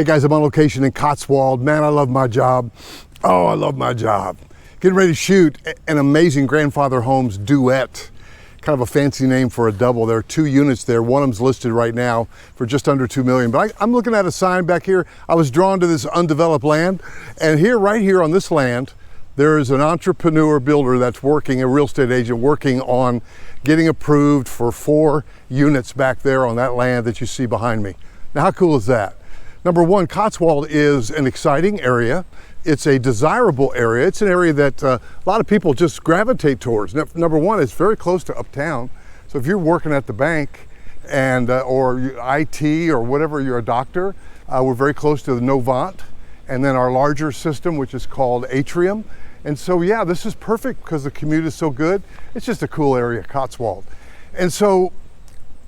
Hey guys, I'm on location in Cotswold. Man, I love my job. Oh, I love my job. Getting ready to shoot an amazing Grandfather Homes duet. Kind of a fancy name for a double. There are 2 units there. One of them's listed right now for just under $2 million. But I'm looking at a sign back here. I was drawn to this undeveloped land. And here, right here on this land, there is an entrepreneur builder that's working, a real estate agent working on getting approved for 4 units back there on that land that you see behind me. Now, how cool is that? Number one, Cotswold is an exciting area. It's a desirable area. It's an area that a lot of people just gravitate towards. Number one, it's very close to uptown. So if you're working at the bank and or IT or whatever, you're a doctor, we're very close to the Novant and then our larger system, which is called Atrium. And so, yeah, this is perfect because the commute is so good. It's just a cool area, Cotswold. And so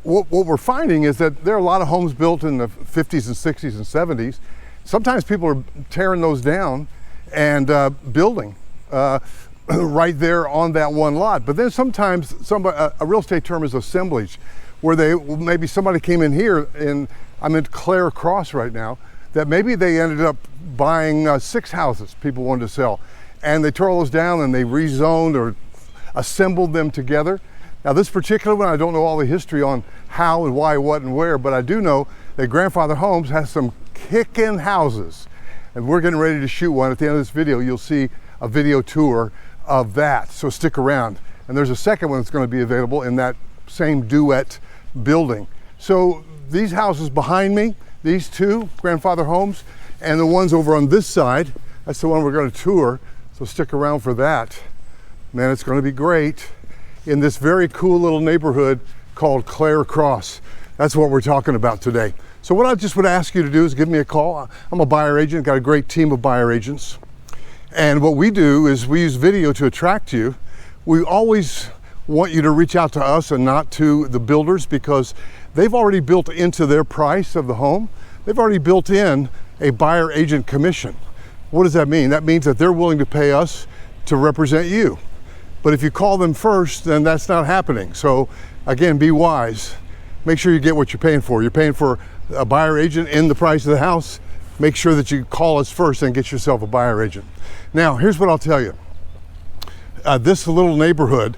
what we're finding is that there are a lot of homes built in the 50s and 60s and 70s. Sometimes people are tearing those down and building right there on that one lot. But then sometimes a real estate term is assemblage, where maybe somebody came in here, and I'm in Clare Cross right now, that maybe they ended up buying 6 houses people wanted to sell. And they tore all those down and they rezoned or assembled them together. Now this particular one, I don't know all the history on how and why, what and where, but I do know that Grandfather Homes has some kicking houses. And we're getting ready to shoot one. At the end of this video, you'll see a video tour of that, so stick around. And there's a second one that's going to be available in that same duet building. So these houses behind me, these 2 Grandfather Homes, and the ones over on this side, that's the one we're going to tour, so stick around for that. Man, it's going to be great in this very cool little neighborhood called Clare Cross. That's what we're talking about today. So what I just would ask you to do is give me a call. I'm a buyer agent, got a great team of buyer agents. And what we do is we use video to attract you. We always want you to reach out to us and not to the builders, because they've already built into their price of the home, they've already built in a buyer agent commission. What does that mean? That means that they're willing to pay us to represent you. But if you call them first, then that's not happening. So again, be wise. Make sure you get what you're paying for. You're paying for a buyer agent in the price of the house. Make sure that you call us first and get yourself a buyer agent. Now, here's what I'll tell you. This little neighborhood,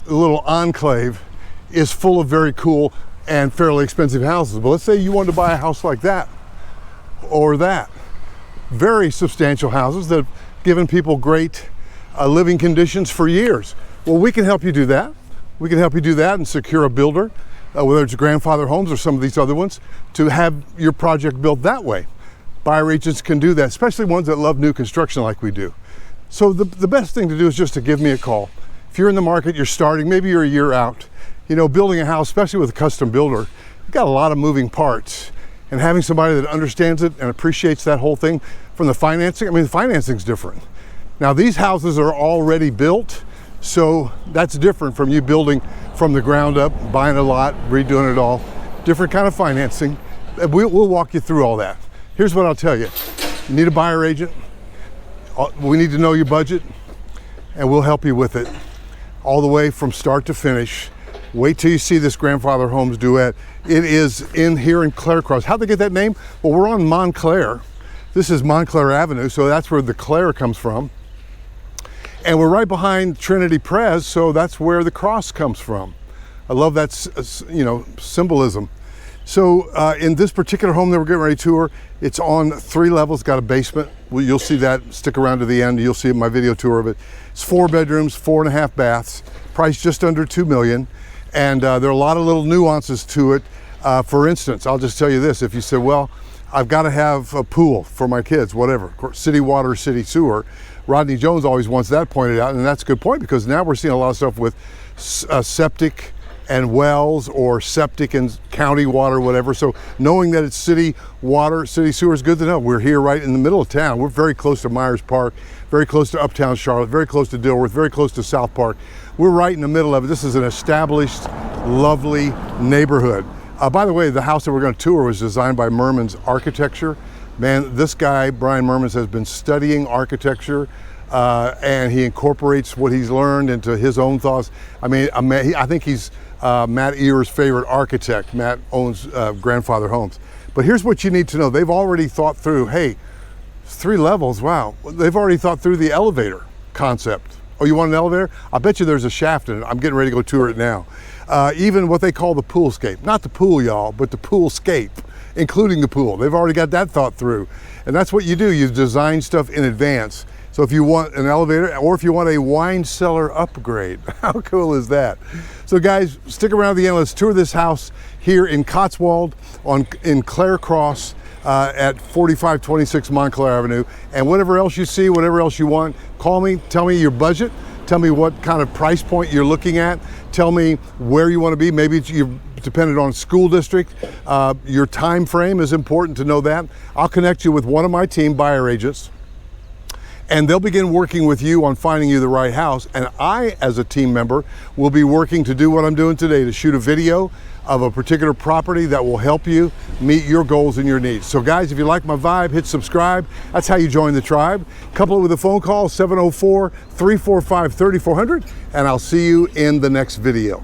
little enclave, is full of very cool and fairly expensive houses. But let's say you wanted to buy a house like that or that. Very substantial houses that have given people great living conditions for years. Well, we can help you do that. We can help you do that and secure a builder, whether it's Grandfather Homes or some of these other ones, to have your project built that way. Buyer agents can do that, especially ones that love new construction like we do. So the best thing to do is just to give me a call. If you're in the market, you're starting, maybe you're a year out, you know, building a house, especially with a custom builder, you've got a lot of moving parts. And having somebody that understands it and appreciates that whole thing from the financing, I mean, the financing's different. Now these houses are already built, so that's different from you building from the ground up, buying a lot, redoing it all. Different kind of financing. We'll walk you through all that. Here's what I'll tell you. You need a buyer agent. We need to know your budget, and we'll help you with it all the way from start to finish. Wait till you see this Grandfather Homes duet. It is in here in Clare Cross. How'd they get that name? Well, we're on Montclair. This is Montclair Avenue, so that's where the Clare comes from. And we're right behind Trinity Pres, so that's where the cross comes from. I love that, you know, symbolism. So in this particular home that we're getting ready to tour, it's on 3 levels, got a basement. Well, you'll see that, stick around to the end, you'll see my video tour of it. It's 4 bedrooms, 4.5 baths, priced just under $2 million. And there are a lot of little nuances to it. For instance, I'll just tell you this, if you said, well, I've got to have a pool for my kids, whatever, city water, city sewer. Rodney Jones always wants that pointed out, and that's a good point, because now we're seeing a lot of stuff with septic and wells, or septic and county water, whatever. So knowing that it's city water, city sewer is good to know. We're here right in the middle of town. We're very close to Myers Park, very close to Uptown Charlotte, very close to Dilworth, very close to South Park. We're right in the middle of it. This is an established, lovely neighborhood. By the way, the house that we're going to tour was designed by Merman's Architecture. Man, this guy, Brian Mermans, has been studying architecture and he incorporates what he's learned into his own thoughts. I mean, I think he's Matt Ear's favorite architect. Matt owns Grandfather Homes. But here's what you need to know. They've already thought through, hey, 3 levels, wow. They've already thought through the elevator concept. Oh, you want an elevator? I bet you there's a shaft in it. I'm getting ready to go tour it now. Even what they call the poolscape. Not the pool, y'all, but the poolscape, including the pool. They've already got that thought through. And that's what you do. You design stuff in advance. So if you want an elevator, or if you want a wine cellar upgrade, how cool is that? So guys, stick around at the end. Let's tour this house here in Cotswold in Clare Cross at 4526 Montclair Avenue. And whatever else you see, whatever else you want, call me, tell me your budget, tell me what kind of price point you're looking at, tell me where you want to be. Maybe you're dependent on school district. Your time frame is important to know that. I'll connect you with one of my team buyer agents, and they'll begin working with you on finding you the right house. And I, as a team member, will be working to do what I'm doing today, to shoot a video of a particular property that will help you meet your goals and your needs. So guys, if you like my vibe, hit subscribe. That's how you join the tribe. Couple it with a phone call, 704-345-3400, and I'll see you in the next video.